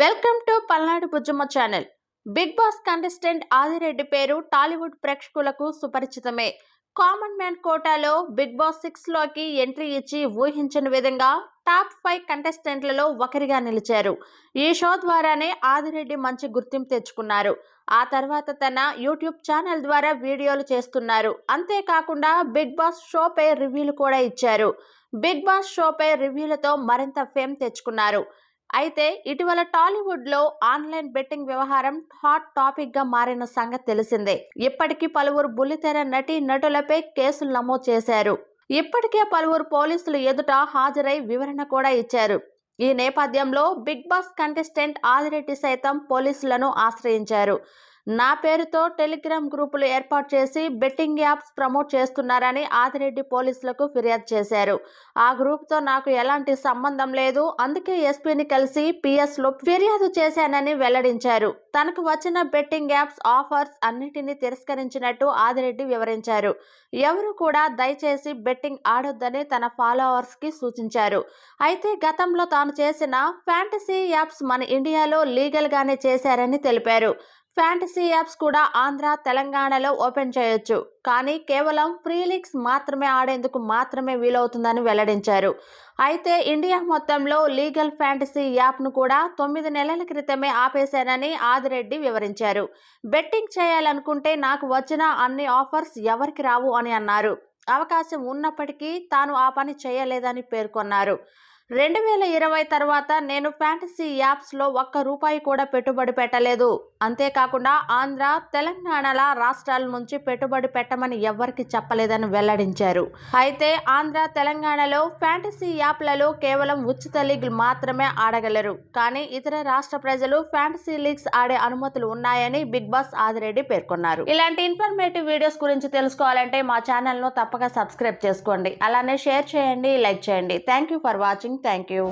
Welcome to Palnadu Bujjamma channel. Bigg Boss contestant Adireddy పేరు Tollywood ప్రేక్షకులకు సుపరిచితమే. కామన్ మ్యాన్ కోటాలో బిగ్ బాస్ 6 లోకి ఎంట్రీ ఇచ్చి ఊహించని విధంగా టాప్ 5 కంటెస్టెంట్లలో ఒకరిగా నిలిచారు. ఈ షో ద్వారానే ఆదిరెడ్డి మంచి గుర్తింపు తెచ్చుకున్నారు. ఆ తర్వాత తన యూట్యూబ్ ఛానల్ ద్వారా వీడియోలు చేస్తున్నారు. అంతేకాకుండా బిగ్ బాస్ షోపై రివ్యూలు కూడా ఇచ్చారు. బిగ్ బాస్ షోపై రివ్యూలతో మరింత ఫేమ్ తెచ్చుకున్నారు. అయితే ఇటీవల టాలీవుడ్ లో ఆన్లైన్ బెట్టింగ్ వ్యవహారం హాట్ టాపిక్ గా మారిన సంగతి తెలిసిందే. ఇప్పటికీ పలువురు బుల్లితెర నటి నటులపై కేసులు నమోదు చేశారు. ఇప్పటికే పలువురు పోలీసులు ఎదుట హాజరై వివరణ కూడా ఇచ్చారు. ఈ నేపథ్యంలో బిగ్ బాస్ కంటెస్టెంట్ ఆదిరెడ్డి సైతం పోలీసులను ఆశ్రయించారు. నా పేరుతో టెలిగ్రామ్ గ్రూపులు ఏర్పాటు చేసి బెట్టింగ్ యాప్స్ ప్రమోట్ చేస్తున్నారని ఆదిరెడ్డి పోలీసులకు ఫిర్యాదు చేశారు. ఆ గ్రూప్తో నాకు ఎలాంటి సంబంధం లేదు, అందుకే ఎస్పీని కలిసి పిఎస్లో ఫిర్యాదు చేశానని వెల్లడించారు. తనకు వచ్చిన బెట్టింగ్ యాప్స్ ఆఫర్స్ అన్నిటినీ తిరస్కరించినట్టు ఆదిరెడ్డి వివరించారు. ఎవరు కూడా దయచేసి బెట్టింగ్ ఆడొద్దని తన ఫాలోవర్స్ కి సూచించారు. అయితే గతంలో తాను చేసిన ఫ్యాంటసీ యాప్స్ మన ఇండియాలో లీగల్ గానే చేశారని తెలిపారు. ఫ్యాంటసీ యాప్స్ కూడా ఆంధ్ర, తెలంగాణలో ఓపెన్ చేయొచ్చు, కానీ కేవలం ఫ్రీ లీగ్స్ మాత్రమే ఆడేందుకు మాత్రమే వీలవుతుందని వెల్లడించారు. అయితే ఇండియా మొత్తంలో లీగల్ ఫ్యాంటసీ యాప్ను కూడా 9 నెలల క్రితమే ఆపేశానని ఆదిరెడ్డి వివరించారు. బెట్టింగ్ చేయాలనుకుంటే నాకు వచ్చిన అన్ని ఆఫర్స్ ఎవరికి రావు అని అన్నారు. అవకాశం ఉన్నప్పటికీ తాను ఆ పని చేయలేదని పేర్కొన్నారు. 2020 తర్వాత నేను ఫ్యాంటసీ యాప్స్లో ₹1 కూడా పెట్టుబడి పెట్టలేదు. అంతేకాకుండా ఆంధ్ర, తెలంగాణల రాష్ట్రాల నుంచి పెట్టుబడి పెట్టమని ఎవ్వరికి చెప్పలేదని వెల్లడించారు. అయితే ఆంధ్ర, తెలంగాణలో ఫ్యాంటసీ యాప్లలో కేవలం ఉచిత లీగ్లు మాత్రమే ఆడగలరు, కానీ ఇతర రాష్ట్ర ప్రజలు ఫ్యాంటసీ లీగ్స్ ఆడే అనుమతులు ఉన్నాయని బిగ్ బాస్ ఆదిరెడ్డి పేర్కొన్నారు. ఇలాంటి ఇన్ఫర్మేటివ్ వీడియోస్ గురించి తెలుసుకోవాలంటే మా ఛానల్ను తప్పక సబ్స్క్రైబ్ చేసుకోండి. అలానే షేర్ చేయండి, లైక్ చేయండి. Thank you for watching. Thank you.